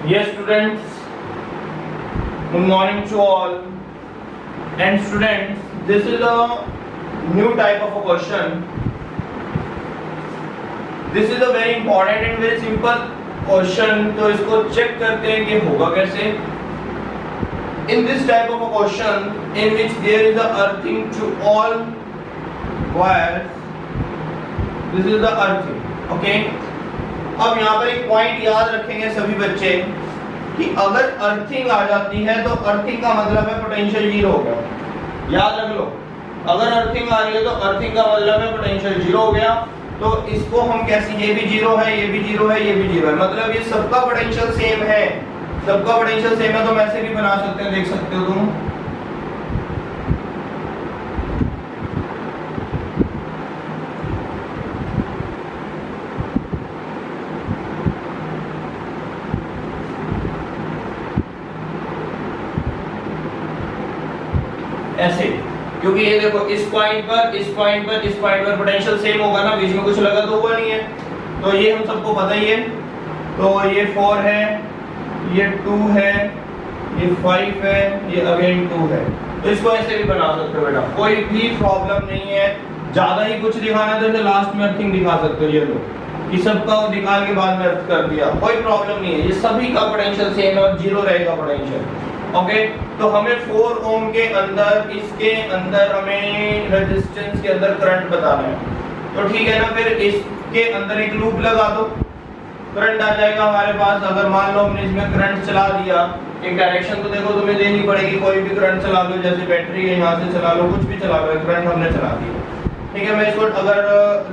Yes, students. Good morning to all. And students, this is a new type of a question. This is a very important and very simple question. तो इसको check करते हैं कि होगा कैसे. In this type of a question, in which there is a earthing to all wires, this is the earthing. Okay. अब यहाँ पर एक पॉइंट याद रखेंगे सभी बच्चे कि अगर अर्थिंग आ जाती है तो अर्थिंग का मतलब है पोटेंशियल जीरो हो गया. याद रख लो, अगर अर्थिंग आ रही है तो अर्थिंग का मतलब है पोटेंशियल जीरो हो गया. तो इसको हम कैसे, ये भी जीरो है, ये भी जीरो है, ये भी जीरो है, मतलब ये सबका पोटेंशियल सेम है. सबका पोटेंशियल सेम है तो हम ऐसे भी बना सकते हैं, देख सकते हो तुम. ऐसे, क्योंकि ये देखो इस पॉइंट पर, इस पॉइंट पर, इस पॉइंट पर पोटेंशियल सेम होगा ना, बीच में कुछ लगा तो हुआ नहीं है. तो ये हम सबको पता ही है. तो ये 4 है, ये 2 है, ये 5 है, ये अगेन 2 है. तो इसको ऐसे भी बना सकते हो बेटा, कोई भी प्रॉब्लम नहीं है. ज्यादा ही कुछ दिखाना है तो लास्ट में अर्थिंग दिखा सकते हो. ये लो कि सबका निकाल के बाद में अर्थ कर दिया, कोई प्रॉब्लम नहीं है. ये सभी का पोटेंशियल सेम है और जीरो रहेगा पोटेंशियल. ओके. तो हमें 4 ओम के अंदर, इसके अंदर हमें रेजिस्टेंस के अंदर करंट बताना है. तो ठीक है ना, फिर इसके अंदर एक लूप लगा दो, करंट आ जाएगा हमारे पास. अगर मान लो हमने इसमें करंट चला दिया, एक डायरेक्शन तो देखो तुम्हें देनी पड़ेगी. कोई भी करंट चला लो, जैसे बैटरी है यहाँ से चला लो, कुछ भी चला लो, करंट हमने चला दिया. ठीक है, मैं इसको अगर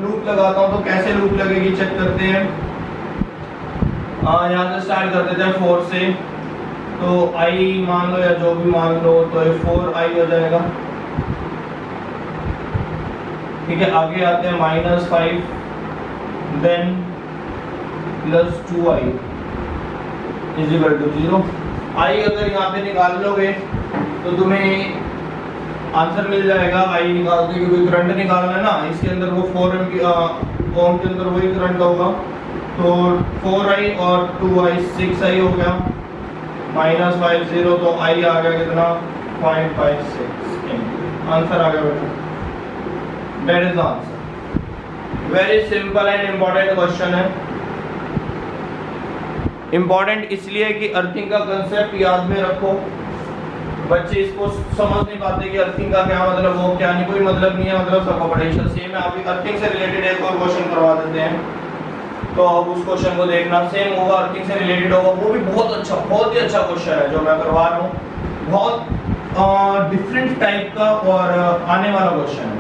लूप लगाता हूँ तो कैसे लूप लगेगी चेक करते हैं. यहाँ से स्टार्ट कर देते हैं 4 से. तो I मान लो या जो भी मान लो, तो ये 4I हो जाएगा. ठीक है, आगे आते हैं -5, then +2I is equal to 0. I अगर यहाँ पे निकाल लोगे तो तुम्हें आंसर मिल जाएगा. I निकालते क्योंकि करंट निकालना है ना, इसके अंदर वो 4 ओम के अंदर वही करंट होगा. तो 4I और 2I 6I हो गया, -5 0. तो I आ गया कितना, 556. आंसर आ गया बेटा. That is the answer. Very simple and important question है. इम्पोर्टेंट इसलिए कि अर्थिंग का कंसेप्ट याद में रखो. बच्चे इसको समझ नहीं पाते कि अर्थिंग का क्या मतलब हो, क्या नहीं. कोई मतलब नहीं है, मतलब सबका पोटेंशियल सेम है. अभी अर्थिंग से रिलेटेड एक और क्वेश्चन करवा देते हैं. तो अब उस क्वेश्चन को देखना, सेम होगा, अर्थिंग से रिलेटेड होगा. वो भी बहुत अच्छा, बहुत ही अच्छा क्वेश्चन है जो मैं करवा रहा हूँ. बहुत डिफरेंट टाइप का और आने वाला क्वेश्चन है.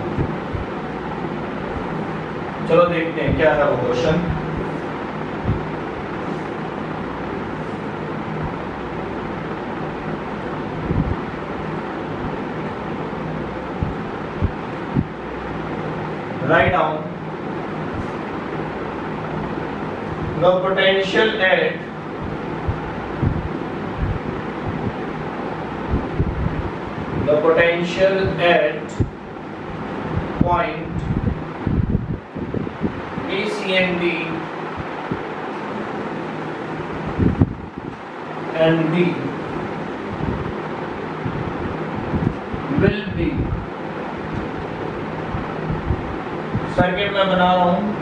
चलो देखते हैं क्या है वो question. Write down the potential at point A, C and D and B will be, circuit मैं बना रहा हूँ.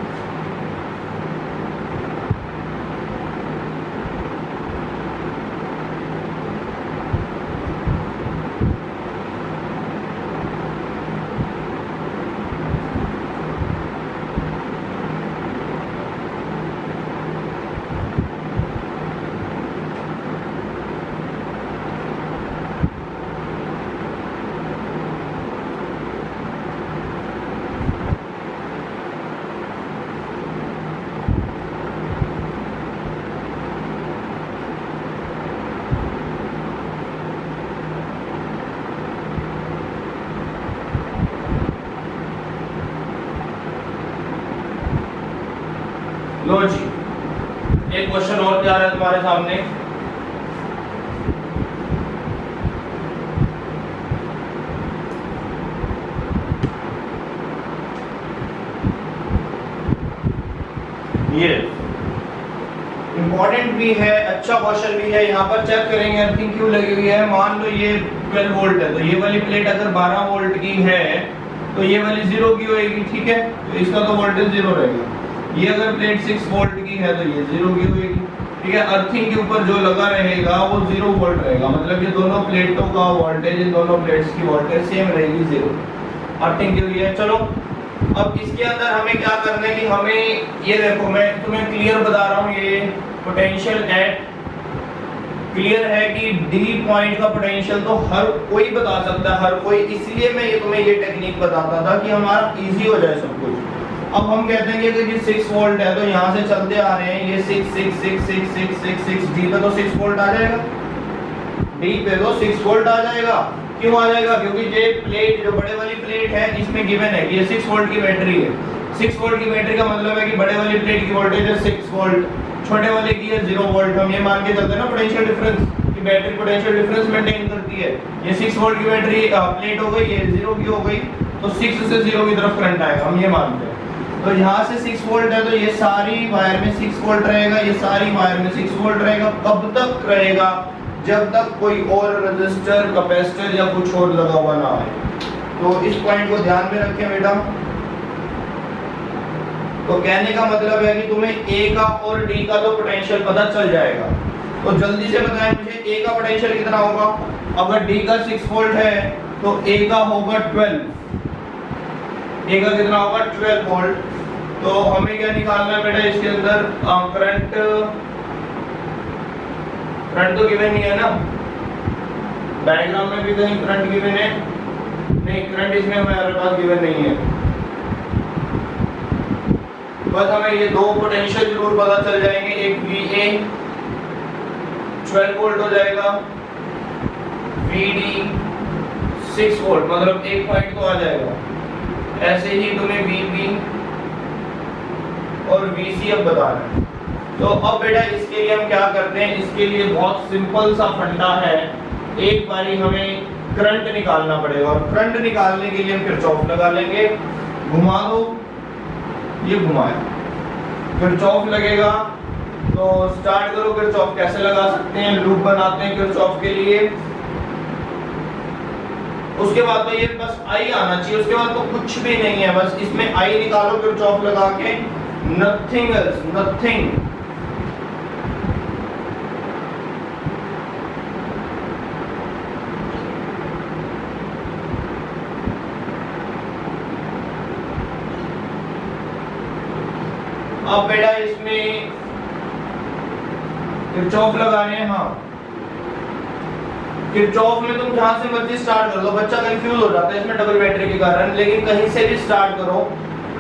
लो जी, एक क्वेश्चन और जा रहा है तुम्हारे सामने. ये इंपॉर्टेंट भी है, अच्छा क्वेश्चन भी है। यहाँ पर चेक करेंगे अर्थिंग क्यों लगी हुई है। मान लो ये 12 वोल्ट है, तो ये वाली प्लेट अगर 12 वोल्ट की है तो ये वाली 0 की होएगी, ठीक है, तो इसका तो वोल्टेज 0 रहेगा। ये अगर प्लेट 6 वोल्ट की है तो ये 0 की होएगी, ठीक है। अर्थिंग के ऊपर जो लगा रहेगा वो 0 वोल्ट रहेगा, मतलब ये दोनों प्लेटों का वोल्टेज, इन दोनों प्लेट्स की वोल्टेज सेम रहेगी, 0 अर्थिंग के लिए। चलो अब इसके अंदर हमें क्या करना है कि हमें ये देखो, मैं तुम्हें क्लियर बता रहा हूँ, ये पोटेंशियल एट क्लियर है कि डी पॉइंट का पोटेंशियल तो हर कोई बता सकता है, हर कोई, इसलिए मैं ये तुम्हें ये टेक्निक बताता था कि हमारा इजी हो जाए सब कुछ। अब हम कहते हैं कि 6 वोल्ट है, तो यहाँ से चलते आ रहे हैं, ये 6 6 6 6 6 6 6 डी पे तो 6 वोल्ट आ जाएगा, डी पे तो 6 वोल्ट आ जाएगा। क्यों आ जाएगा? क्योंकि ये प्लेट, जो बड़े वाली प्लेट है, इसमें गिवन है कि ये 6 वोल्ट की बैटरी है। 6 वोल्ट की बैटरी का मतलब है कि बड़े वाली प्लेट की वोल्टेज है 6 वोल्ट, छोटे वाले की है 0 वोल्ट। हम ये मान के चलते हैं ना पोटेंशियल डिफरेंस, कि बैटरी पोटेंशियल डिफरेंस मेंटेन करती है। ये 6 वोल्ट की बैटरी प्लेट हो गई, ये 0 की हो गई, तो 6 से 0 की तरफ करंट आएगा, हम ये मानते हैं। तो यहाँ से 6 वोल्ट है, तो ये सारी वायर में 6 वोल्ट रहेगा, ये सारी वायर में 6 वोल्ट रहेगा। कब तक रहेगा? जब तक कोई और रेजिस्टर, कैपेसिटर या कुछ और लगा हुआ ना आए। तो इस पॉइंट को ध्यान में रखें बेटा। तो कहने का मतलब है कि तुम्हें ए का और डी का तो पोटेंशियल पता चल जाएगा। तो जल्दी से बताएं मुझे, ए का पोटेंशियल कितना होगा? अगर डी का 6 वोल्ट है तो ए का होगा 12, ए का कितना होगा? 12 वोल्ट। तो हमें क्या निकालना है बेटा इसके अंदर? करंट तो गिवन नहीं है ना, डायग्राम में भी कहीं करंट गिवन है नहीं, करंट इसमें हमारे पास गिवन नहीं है। बस हमें ये दो पोटेंशियल जरूर पता चल जाएंगे, एक VA 12 वोल्ट हो जाएगा, VD 6 वोल्ट, मतलब एक पॉइंट तो आ जाएगा। ऐसे ही तुम्हें VB और VC अब बताना है। तो अब बेटा इसके लिए हम क्या करते हैं, इसके लिए बहुत सिंपल सा फंडा है। एक बारी हमें करंट निकालना पड़ेगा, और करंट निकालने के लिए हम किरचॉफ लगा लेंगे। घुमा दो, ये घुमाया, किरचॉफ लगेगा। तो स्टार्ट करो, किरचॉफ कैसे लगा सकते हैं, लूप बनाते हैं किरचॉफ के लिए। उसके बाद तो ये बस आई आना चाहिए, उसके बाद तो कुछ भी नहीं है, बस इसमें आई निकालो किरचॉफ लगा के, नथिंग एल्स, नथिंग। अब बेटा इसमें किरचॉफ लगाने हैं। हाँ, किरचॉफ में तुम जहां से मर्जी स्टार्ट कर लो, बच्चा कंफ्यूज हो जाता है इसमें डबल बैटरी के कारण, लेकिन कहीं से भी स्टार्ट करो,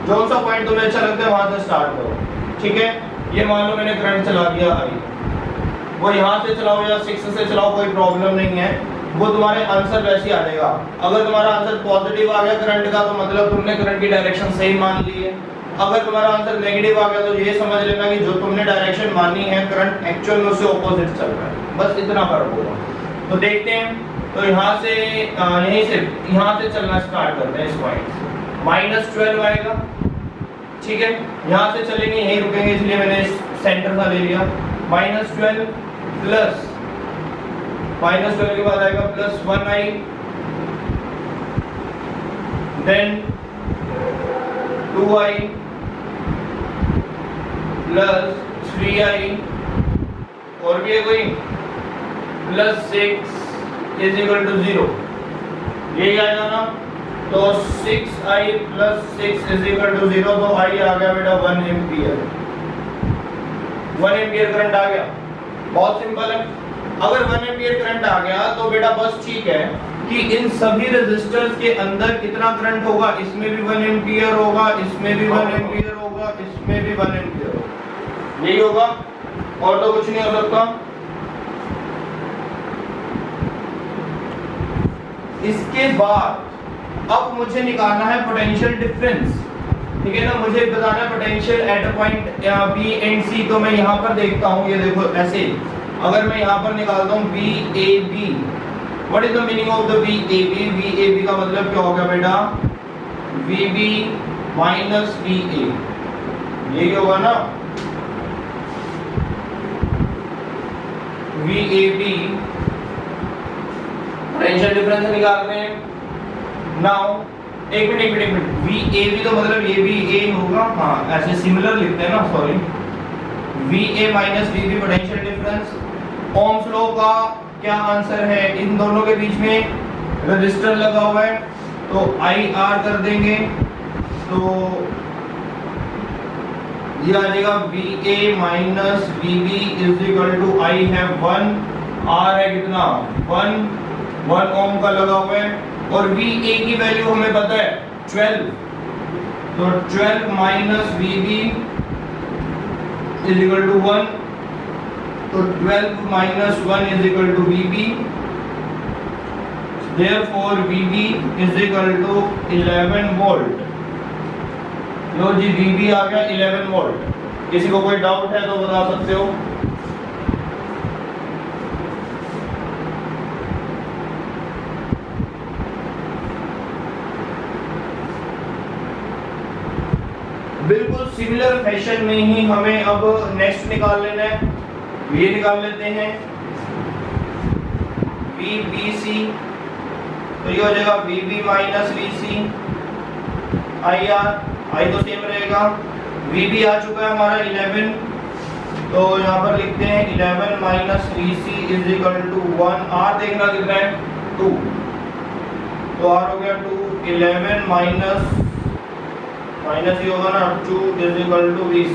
जो सा पॉइंट तुम्हें अच्छा लगता है वहां से स्टार्ट करो, ठीक है। ये मान लो मैंने करंट चला दिया आई, वो यहाँ से चलाओ या 6 से चलाओ, कोई प्रॉब्लम नहीं है, वो तुम्हारे आंसर वैसे ही आ जाएगा। अगर तुम्हारा आंसर पॉजिटिव आ गया करंट का, तो मतलब तुमने करंट की डायरेक्शन सही मान ली है। अगर तुम्हारा आंसर नेगेटिव आ गया तो ये समझ लेना कि जो तुमने डायरेक्शन मानी है करंट एक्चुअल में उससे ऑपोजिट चल रहा है, बस इतना फर्क होगा। तो देखते हैं, तो यहाँ से यहीं से यहाँ से चलना स्टार्ट करते हैं इस पॉइंट से। -12 आएगा, ठीक है, यहाँ से चलेंगे, यहीं रुकेंगे, इसलिए मैंने सेंटर सा ले लिया। -12 प्लस -12 के बाद आएगा +1i, then 2i plus 3i, और भी है कोई, +6 = 0, यही आएगा ना। तो 6i + 6 = 0, तो i आ गया बेटा 1 एम्पियर। 1 एम्पियर करंट आ गया, बहुत सिंपल है। अगर 1 एम्पियर करंट आ गया तो बेटा बस ठीक है कि इन सभी रेजिस्टर्स के अंदर कितना करंट होगा, इसमें भी 1 एम्पियर होगा, इसमें भी 1 एम्पियर होगा, इसमें भी 1 एम्पियर होगा, यही होगा, और तो कुछ नहीं हो सकता। इसके बाद अब मुझे निकालना है पोटेंशियल डिफरेंस, ठीक है ना, मुझे बताना है potential at a point B and C. तो मैं यहाँ पर देखता हूँ, ये देखो ऐसे, अगर मैं यहाँ पर निकालता हूँ VAB, what is the meaning of the VAB? VAB का मतलब क्या होगा बेटा? VB - VA, यही होगा ना। VAB पोटेंशियल डिफरेंस निकाल रहे हैं। नाउ एक मिनट VAB तो मतलब ये भी A होगा, हाँ ऐसे सिमिलर लिखते हैं ना, sorry. VA minus VB potential difference. Ohm's law का क्या आंसर है? इन दोनों के बीच में रेजिस्टर लगा हुआ है तो IR कर देंगे, तो ये आ जाएगा VA minus VB is equal to I है 1, R है कितना 1 ओम का लगा हुआ है, और VA की वैल्यू हमें पता है 12, तो 12 minus VB is equal to 1, तो 12 minus 1 is equal to VB, therefore VB is equal to 11 volt. लो जी VB आ गया 11 वोल्ट। किसी को कोई डाउट है तो बता सकते हो। बिल्कुल सिमिलर फैशन में ही हमें अब नेक्स्ट निकाल लेना है। ये निकाल लेते हैं VBC, तो ये हो जाएगा VB minus VC, IR, I तो सेम रहेगा। VB आ चुका है हमारा 11, तो यहाँ पर लिखते हैं 11 minus VC is equal to 1, R देखना कितना है 2, तो R हो गया 2, 11 माइनस ये होगा ना 2 इज इक्वल टू VC,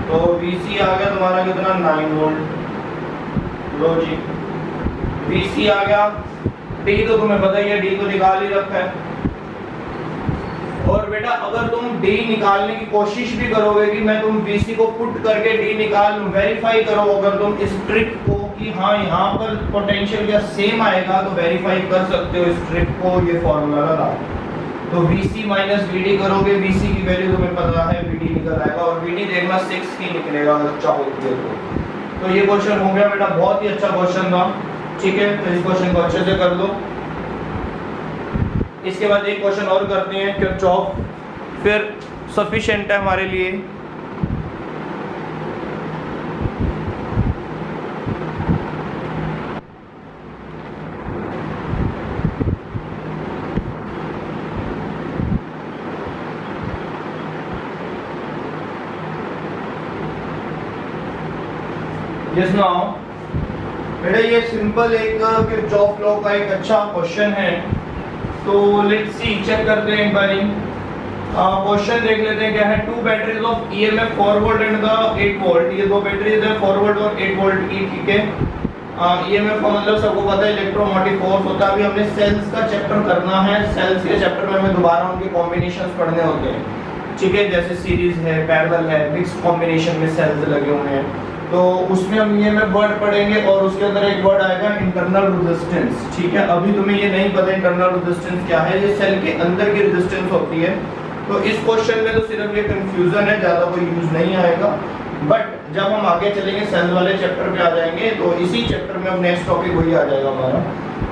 तो VC आ गया तुम्हारा कितना 9 वोल्ट। लो जी VC आ गया। D तो तुम्हें पता ही है, D तो निकाल ही रखा है। और बेटा अगर तुम D निकालने की कोशिश भी करोगे कि मैं तुम VC को पुट करके D निकाल लूं, वेरीफाई करो अगर तुम इस ट्रिक को कि हाँ यहाँ पर पोटेंशियल या सेम आएगा, तो वेरीफाई कर सकते हो इस ट्रिक को, ये फॉर्मूला लगा। तो VC माइनस VD करोगे, VC की वैल्यू तुम्हें पता है VD निकल आएगा, और VD देखना 6 ही निकलेगा अगर चाहोगे तो। ये क्वेश्चन हो गया बेटा, बहुत ही अच्छा क्वेश्चन था, ठीक है। तो इस क्वेश्चन को अच्छे से कर लो। इसके बाद एक क्वेश्चन और करते हैं किरचॉफ, फिर सफिशिएंट है हमारे लिए। यस नाउ बेटा ये सिंपल एक किरचॉफ लॉ का एक अच्छा क्वेश्चन है, तो लेट्स सी, चेक करते हैं एक बारी। क्वेश्चन देख लेते हैं क्या है। 2 batteries of EMF forward and the 8 volt, ये दो बैटरीज है फॉरवर्ड और 8 वोल्ट की, ठीक है। EMF का मतलब सबको पता है इलेक्ट्रोमोटिव फोर्स होता है। अभी हमने सेल्स का चैप्टर करना है, सेल्स के चैप्टर में हमें दोबारा उनके कॉम्बिनेशंस पढ़ने होते हैं, ठीक है। जैसे सीरीज है, पैरेलल है, मिक्स कॉम्बिनेशन में सेल्स लगे हुए हैं, तो उसमें हम EMF वर्ड पढ़ेंगे और उसके अंदर एक वर्ड आएगा इंटरनल रेजिस्टेंस, ठीक है। अभी तुम्हें ये नहीं पता इंटरनल रेजिस्टेंस क्या है, ये सेल के अंदर की रेजिस्टेंस होती है। तो इस क्वेश्चन में तो सिर्फ ये कंफ्यूजन है, ज़्यादा कोई यूज नहीं आएगा, बट जब हम आगे चलेंगे सेल वाले चैप्टर पे आ जाएंगे, तो इसी चैप्टर में अब नेक्स्ट टॉपिक वही आ जाएगा हमारा,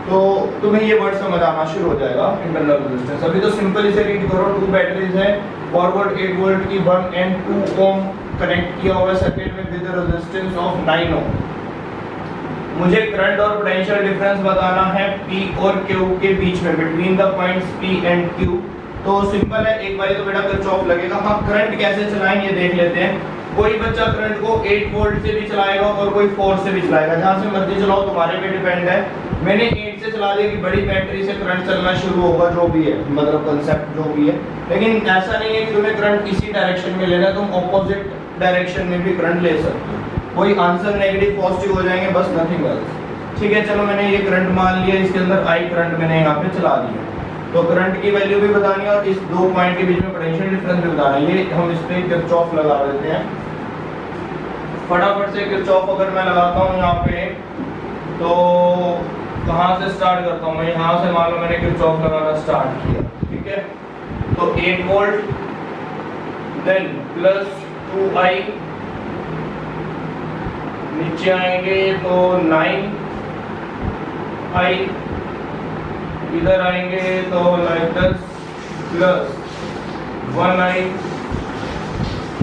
तो तुम्हें ये वर्ड समझ आना शुरू हो जाएगा इंटरनल रेजिस्टेंस। अभी तो सिंपल इसे रीड करो। 2 बैटरीज है, फॉरवर्ड 8 वोल्ट की 1 and 2 ओम कनेक्ट किया हुआ है सर्किट में विद रेजिस्टेंस ऑफ 9 ओम। मुझे करंट और पोटेंशियल डिफरेंस बताना है P और Q के बीच में, between the points P and Q। तो सिंपल है, एक बारी तो बेटा किरचॉफ लगेगा। हाँ, करंट कैसे चलाएंगे देख लेते हैं। कोई बच्चा करंट को 8 वोल्ट से भी चलाएगा और कोई 4 से भी चलाएगा, जहाँ से मर्जी चलाओ, तुम्हारे पे डिपेंड है। मैंने 8 से चला दिया कि बड़ी बैटरी से करंट चलना शुरू होगा, जो भी है मतलब कंसेप्ट जो भी है, लेकिन ऐसा नहीं है कि तुम्हें करंट इसी डायरेक्शन में लेना है, तुम ऑपोजिट डायरेक्शन में भी करंट ले सकते हो। कोई आंसर नेगेटिव पॉजिटिव हो जाएंगे, बस नथिंग एल्स, ठीक है। चलो मैंने ये करंट मान लिया, इसके अंदर I करंट मैंने यहाँ पे चला दिया, तो करंट की वैल्यू भी बतानी है और इस 2 पॉइंट के बीच में पोटेंशियल डिफरेंस भी बताना है। ये हम इस पे किरचॉफ लगा देते हैं फटाफट से। किरचॉफ अगर मैं लगाता हूँ यहाँ पे, तो कहाँ से स्टार्ट करता हूँ मैं? यहाँ से मान लो मैंने किरचॉफ लगाना स्टार्ट किया, ठीक है। तो 8 वोल्ट, देन प्लस 2I, नीचे आएंगे तो 9I, इधर आएंगे तो like this, plus 1I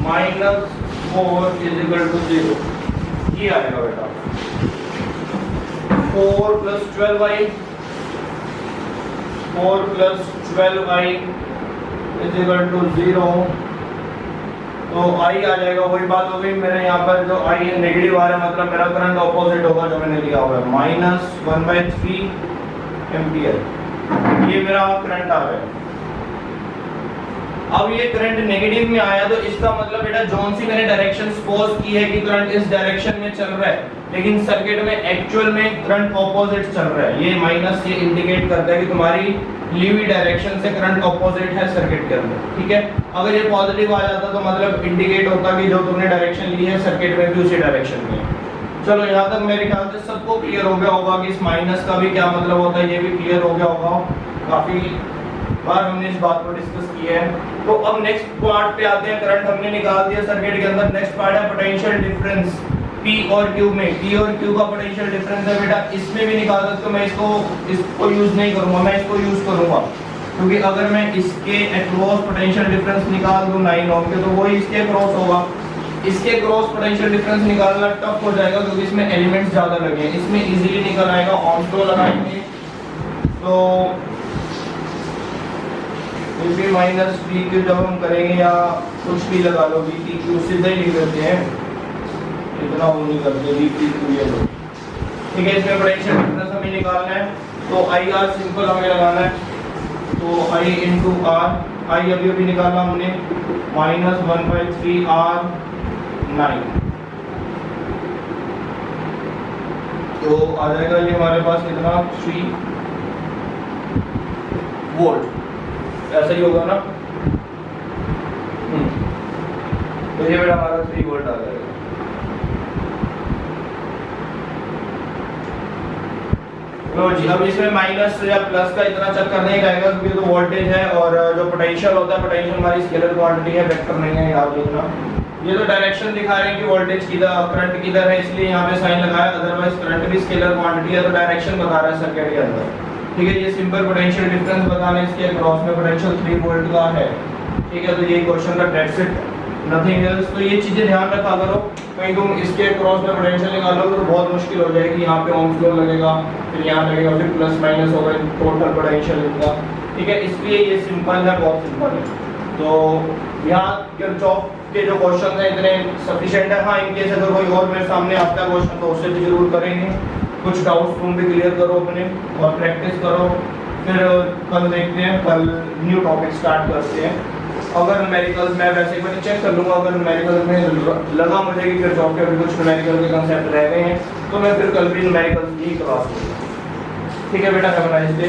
minus 4 is equal to 0। ये आएगा बेटा, 4 plus 12i 4 plus 12i is equal to 0। तो i आ जाएगा, वही बात हो गई मेरे यहाँ पर जो i है नेगेटिव आ रहा है, मतलब मेरा करंट ऑपोजिट होगा जो मैंने लिया हुआ है, -1/3 एम्पियर। ये मेरा करंट आ रहा है। अब ये करंट नेगेटिव में आया तो इसका मतलब बेटा जोन सी मैंने डायरेक्शन सपोज की है कि करंट इस डायरेक्शन में चल रहा है, लेकिन सर्किट में एक्चुअल में करंट ऑपोजिट चल रहा है। ये माइनस ये इंडिकेट करता है कि तुम्हारी ली हुई डायरेक्शन से करंट ऑपोजिट है सर्किट के अंदर, ठीक है। अगर ये पॉजिटिव आ जाता तो मतलब इंडिकेट होता कि जो तुमने डायरेक्शन ली है सर्किट में भी उसी डायरेक्शन में। चलो यहाँ तक मेरे ख्याल से सबको क्लियर हो गया होगा कि इस माइनस का भी क्या मतलब होता है, ये भी क्लियर हो गया होगा। काफी बार हमने इस बात को डिस्कस किया है। तो अब नेक्स्ट पार्ट पे आते हैं। करंट हमने निकाल दिया सर्किट के अंदर, नेक्स्ट पार्ट है पोटेंशियल डिफरेंस P और Q में। P और Q का पोटेंशियल डिफरेंस है बेटा, इसमें भी निकाल सकते हो। मैं इसको यूज नहीं करूंगा, मैं इसको यूज करूंगा क्योंकि अगर मैं इसके अक्रॉस पोटेंशियल डिफरेंस निकाल दूं 9 ओम के तो वही इसके अक्रॉस होगा। इसके क्रॉस पोटेंशियल डिफरेंस निकालना टफ हो जाएगा क्योंकि इसमें एलिमेंट्स ज्यादा लगे हैं। इसमें इजीली निकल आएगा, ओम्स लॉ लगाएंगे तो भी माइनस डी क्यू जब हम करेंगे या कुछ भी लगा लो डी टी क्यू सीधे ही लिख देते हैं, इतना वो नहीं करते डी टी क्यू ये लो, ठीक है। इसमें पोटेंशियल डिफरेंस हमें निकालना है तो आई आर सिंपल हमें लगाना है, तो आई इंटू आर, आई अभी अभी निकाला हमने -1/3 आर 9, तो आ जाएगा ये हमारे पास कितना 3 वोल्ट, ऐसा ही होगा ना। तो ये बेटा हमारा 3 वोल्ट आ जाएगा। लो जी, अब इसमें माइनस या प्लस का इतना चक्कर नहीं रहेगा क्योंकि तो वोल्टेज है और जो पोटेंशियल होता है, पोटेंशियल हमारी स्केलर क्वांटिटी है, वेक्टर नहीं है, याद रखना। ये तो डायरेक्शन दिखा रहे हैं कि वोल्टेज किधर करंट किधर है, इसलिए यहाँ पे साइन लगाया, अदरवाइज करंट भी स्केलर क्वांटिटी है तो डायरेक्शन बता रहा है सर्किट के अंदर, ठीक है। ये सिंपल पोटेंशियल डिफरेंस बताने, इसके क्रॉस में पोटेंशियल 3 वोल्ट का है, ठीक है। तो ये क्वेश्चन का दैट्स इट, नथिंग एल्स। तो ये चीजें ध्यान रखा करो, कहीं तुम इसके क्रॉस में पोटेंशियल निकालोगे तो बहुत मुश्किल हो जाएगी। यहाँ पे ओम्स लॉ लगेगा, फिर यहाँ लगेगा, फिर प्लस माइनस होगा टोटल पोटेंशियल इनका, ठीक है। इसलिए ये सिंपल है, बहुत सिंपल है। तो यहाँ किरचॉफ के जो क्वेश्चन है इतने सफिशिएंट है। हाँ, इनकेस अगर कोई और मेरे सामने आता है क्वेश्चन तो उससे भी जरूर करेंगे। कुछ डाउट्स तुम भी क्लियर करो अपने और प्रैक्टिस करो, फिर कल देखते हैं, कल न्यू टॉपिक स्टार्ट करते हैं। अगर न्यूमेरिकल्स मैं वैसे मैंने चेक कर लूँगा, अगर न्यूमेरिकल में लगा मुझे कि फिर जॉब के अभी कुछ न्यूमेरिकल के कंसेप्ट रह गए हैं तो मैं फिर कल भी न्यूमेरिकल्स ही क्लास लूँगा, ठीक है बेटा। Have a nice day.